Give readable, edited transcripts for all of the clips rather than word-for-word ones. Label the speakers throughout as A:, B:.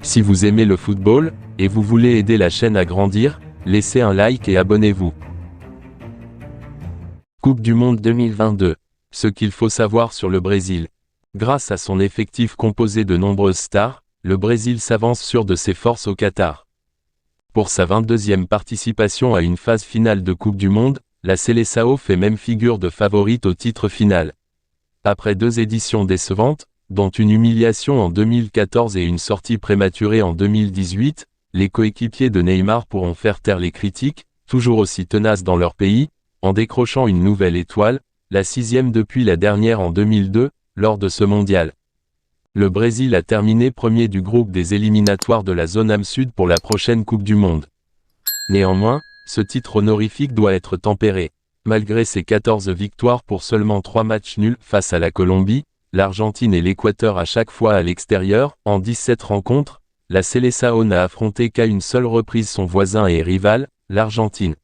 A: Si vous aimez le football, et vous voulez aider la chaîne à grandir, laissez un like et abonnez-vous. Coupe du Monde 2022. Ce qu'il faut savoir sur le Brésil. Grâce à son effectif composé de nombreuses stars, le Brésil s'avance sûr de ses forces au Qatar. Pour sa 22e participation à une phase finale de Coupe du Monde, la Seleção fait même figure de favorite au titre final. Après 2 éditions décevantes, dont une humiliation en 2014 et une sortie prématurée en 2018, les coéquipiers de Neymar pourront faire taire les critiques, toujours aussi tenaces dans leur pays, en décrochant une nouvelle étoile, la 6e depuis la dernière en 2002, lors de ce mondial. Le Brésil a terminé premier du groupe des éliminatoires de la zone Am Sud pour la prochaine Coupe du Monde. Néanmoins, ce titre honorifique doit être tempéré. Malgré ses 14 victoires pour seulement 3 matchs nuls face à la Colombie, l'Argentine et l'Équateur à chaque fois à l'extérieur, en 17 rencontres, la Seleção n'a affronté qu'à une seule reprise son voisin et rival, l'Argentine.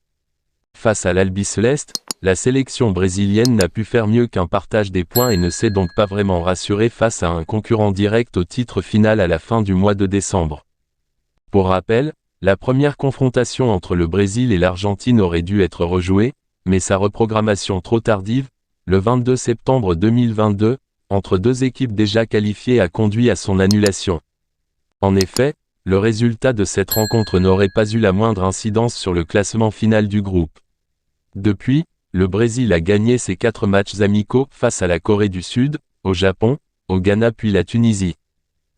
A: Face à l'Albiceleste, la sélection brésilienne n'a pu faire mieux qu'un partage des points et ne s'est donc pas vraiment rassurée face à un concurrent direct au titre final à la fin du mois de décembre. Pour rappel, la première confrontation entre le Brésil et l'Argentine aurait dû être rejouée, mais sa reprogrammation trop tardive, le 22 septembre 2022, entre deux équipes déjà qualifiées a conduit à son annulation. En effet, le résultat de cette rencontre n'aurait pas eu la moindre incidence sur le classement final du groupe. Depuis, le Brésil a gagné ses 4 matchs amicaux face à la Corée du Sud, au Japon, au Ghana puis la Tunisie.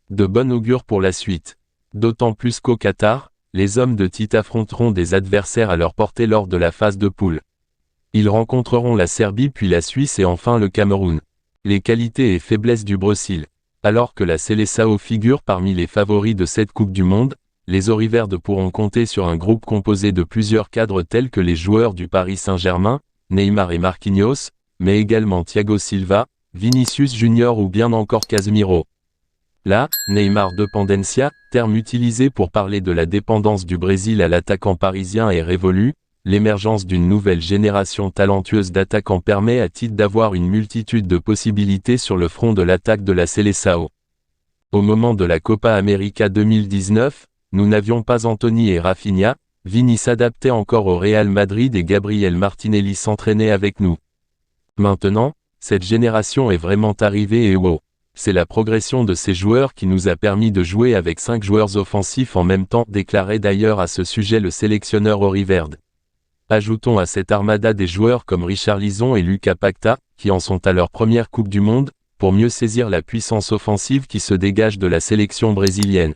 A: De bon augure pour la suite. D'autant plus qu'au Qatar, les hommes de Tite affronteront des adversaires à leur portée lors de la phase de poule. Ils rencontreront la Serbie puis la Suisse et enfin le Cameroun. Les qualités et faiblesses du Brésil. Alors que la Seleção figure parmi les favoris de cette Coupe du Monde, les Auriverdes pourront compter sur un groupe composé de plusieurs cadres tels que les joueurs du Paris Saint-Germain, Neymar et Marquinhos, mais également Thiago Silva, Vinicius Junior ou bien encore Casemiro. Là, Neymar dependencia, terme utilisé pour parler de la dépendance du Brésil à l'attaquant parisien est révolu. L'émergence d'une nouvelle génération talentueuse d'attaquants permet à Tite d'avoir une multitude de possibilités sur le front de l'attaque de la Seleção. Au moment de la Copa América 2019, nous n'avions pas Anthony et Rafinha, Vini s'adaptait encore au Real Madrid et Gabriel Martinelli s'entraînait avec nous. Maintenant, cette génération est vraiment arrivée et wow! C'est la progression de ces joueurs qui nous a permis de jouer avec 5 joueurs offensifs en même temps, déclarait d'ailleurs à ce sujet le sélectionneur Auriverde. Ajoutons à cette armada des joueurs comme Richarlison et Lucas Paquetá, qui en sont à leur première Coupe du Monde, pour mieux saisir la puissance offensive qui se dégage de la sélection brésilienne.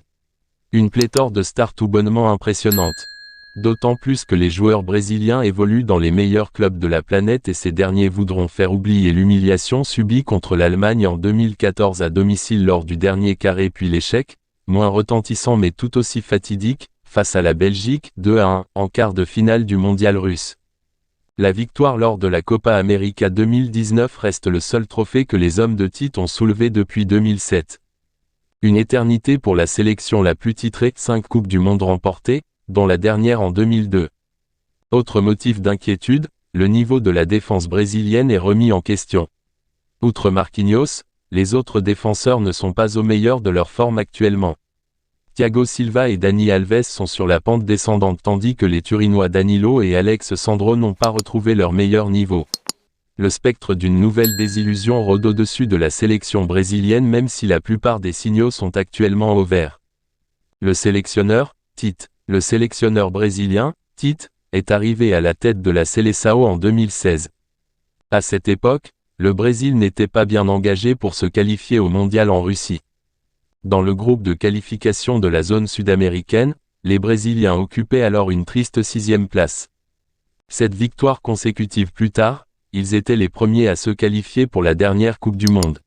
A: Une pléthore de stars tout bonnement impressionnante. D'autant plus que les joueurs brésiliens évoluent dans les meilleurs clubs de la planète et ces derniers voudront faire oublier l'humiliation subie contre l'Allemagne en 2014 à domicile lors du dernier carré puis l'échec, moins retentissant mais tout aussi fatidique, face à la Belgique, 2-1, en quart de finale du mondial russe. La victoire lors de la Copa América 2019 reste le seul trophée que les hommes de Tite ont soulevé depuis 2007. Une éternité pour la sélection la plus titrée, 5 Coupes du Monde remportées, dont la dernière en 2002. Autre motif d'inquiétude, le niveau de la défense brésilienne est remis en question. Outre Marquinhos, les autres défenseurs ne sont pas au meilleur de leur forme actuellement. Thiago Silva et Dani Alves sont sur la pente descendante tandis que les Turinois Danilo et Alex Sandro n'ont pas retrouvé leur meilleur niveau. Le spectre d'une nouvelle désillusion rôde au-dessus de la sélection brésilienne même si la plupart des signaux sont actuellement au vert. Le sélectionneur, Tite. Le sélectionneur brésilien, Tite, est arrivé à la tête de la Seleção en 2016. À cette époque, le Brésil n'était pas bien engagé pour se qualifier au mondial en Russie. Dans le groupe de qualification de la zone sud-américaine, les Brésiliens occupaient alors une triste 6e place. 7 victoires consécutives plus tard, ils étaient les premiers à se qualifier pour la dernière Coupe du Monde.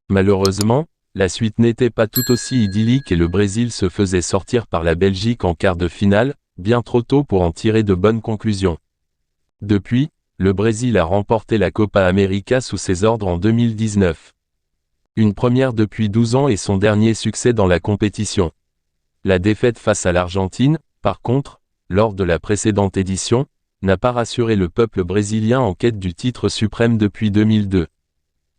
A: Malheureusement, la suite n'était pas tout aussi idyllique et le Brésil se faisait sortir par la Belgique en quart de finale, bien trop tôt pour en tirer de bonnes conclusions. Depuis, le Brésil a remporté la Copa América sous ses ordres en 2019. Une première depuis 12 ans et son dernier succès dans la compétition. La défaite face à l'Argentine, par contre, lors de la précédente édition, n'a pas rassuré le peuple brésilien en quête du titre suprême depuis 2002.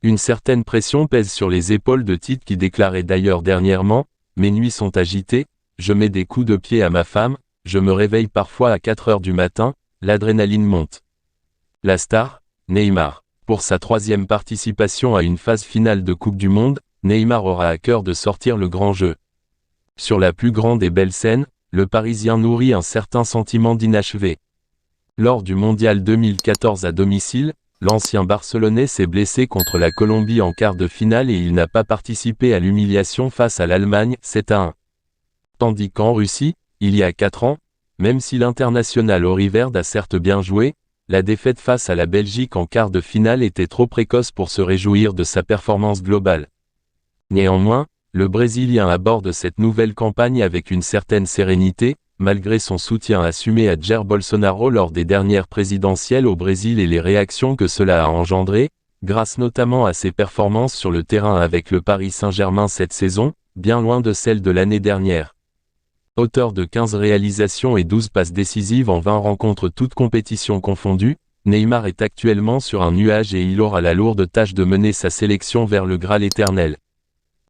A: Une certaine pression pèse sur les épaules de Tite qui déclarait d'ailleurs dernièrement mes nuits sont agitées, je mets des coups de pied à ma femme, je me réveille parfois à 4 heures du matin, l'adrénaline monte. La star, Neymar. Pour sa 3e participation à une phase finale de Coupe du Monde, Neymar aura à cœur de sortir le grand jeu. Sur la plus grande et belle scène, le Parisien nourrit un certain sentiment d'inachevé. Lors du Mondial 2014 à domicile, l'ancien Barcelonais s'est blessé contre la Colombie en quart de finale et il n'a pas participé à l'humiliation face à l'Allemagne, 7-1. Tandis qu'en Russie, il y a 4 ans, même si l'international auriverde a certes bien joué, la défaite face à la Belgique en quart de finale était trop précoce pour se réjouir de sa performance globale. Néanmoins, le Brésilien aborde cette nouvelle campagne avec une certaine sérénité, malgré son soutien assumé à Jair Bolsonaro lors des dernières présidentielles au Brésil et les réactions que cela a engendrées, grâce notamment à ses performances sur le terrain avec le Paris Saint-Germain cette saison, bien loin de celle de l'année dernière. Auteur de 15 réalisations et 12 passes décisives en 20 rencontres toutes compétitions confondues, Neymar est actuellement sur un nuage et il aura la lourde tâche de mener sa sélection vers le Graal éternel.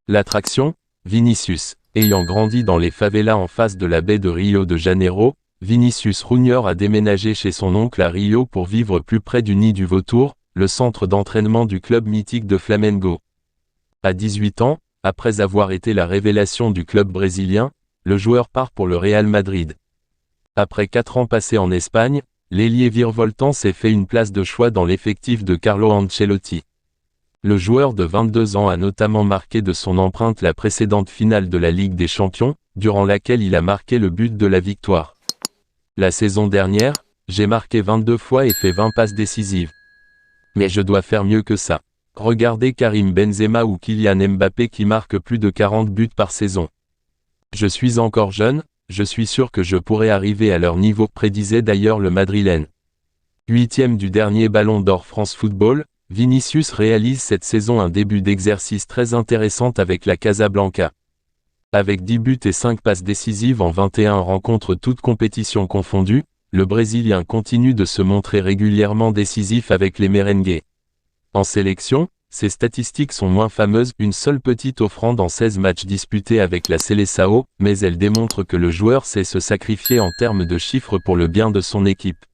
A: L'attraction, Vinicius. Ayant grandi dans les favelas en face de la baie de Rio de Janeiro, Vinicius Junior a déménagé chez son oncle à Rio pour vivre plus près du Nid du Vautour, le centre d'entraînement du club mythique de Flamengo. À 18 ans, après avoir été la révélation du club brésilien, le joueur part pour le Real Madrid. Après 4 ans passés en Espagne, l'ailier virevoltant s'est fait une place de choix dans l'effectif de Carlo Ancelotti. Le joueur de 22 ans a notamment marqué de son empreinte la précédente finale de la Ligue des Champions, durant laquelle il a marqué le but de la victoire. La saison dernière, j'ai marqué 22 fois et fait 20 passes décisives. Mais je dois faire mieux que ça. Regardez Karim Benzema ou Kylian Mbappé qui marquent plus de 40 buts par saison. Je suis encore jeune, je suis sûr que je pourrai arriver à leur niveau, prédisait d'ailleurs le Madrilène. 8e du dernier Ballon d'Or France Football, Vinicius réalise cette saison un début d'exercice très intéressant avec la Casablanca. Avec 10 buts et 5 passes décisives en 21 rencontres toutes compétitions confondues, le Brésilien continue de se montrer régulièrement décisif avec les merengues. En sélection, ses statistiques sont moins fameuses, une seule petite offrande en 16 matchs disputés avec la Seleção, mais elle démontre que le joueur sait se sacrifier en termes de chiffres pour le bien de son équipe.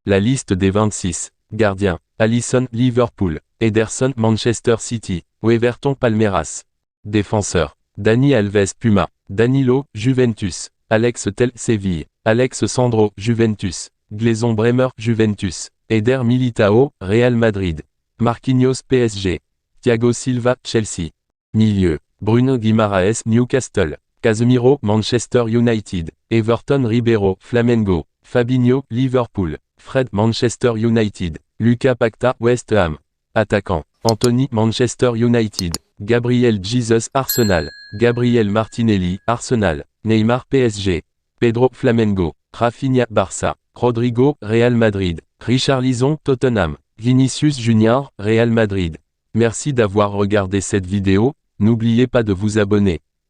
A: La liste des 26. Gardien. Alisson, Liverpool. Ederson, Manchester City. Everton, Palmeiras. Défenseur. Dani Alves, Puma. Danilo, Juventus. Alex Tel, Séville. Alex Sandro, Juventus. Gleison Bremer, Juventus. Eder Militao, Real Madrid. Marquinhos, PSG. Thiago Silva, Chelsea. Milieu. Bruno Guimaraes, Newcastle. Casemiro, Manchester United. Everton, Ribeiro, Flamengo. Fabinho, Liverpool. Fred, Manchester United. Lucas Paquetá, West Ham. Attaquant. Anthony, Manchester United. Gabriel Jesus, Arsenal. Gabriel Martinelli, Arsenal. Neymar, PSG. Pedro, Flamengo. Rafinha, Barça. Rodrigo, Real Madrid. Richarlison, Tottenham. Vinicius Junior, Real Madrid. Merci d'avoir regardé cette vidéo, n'oubliez pas de vous abonner.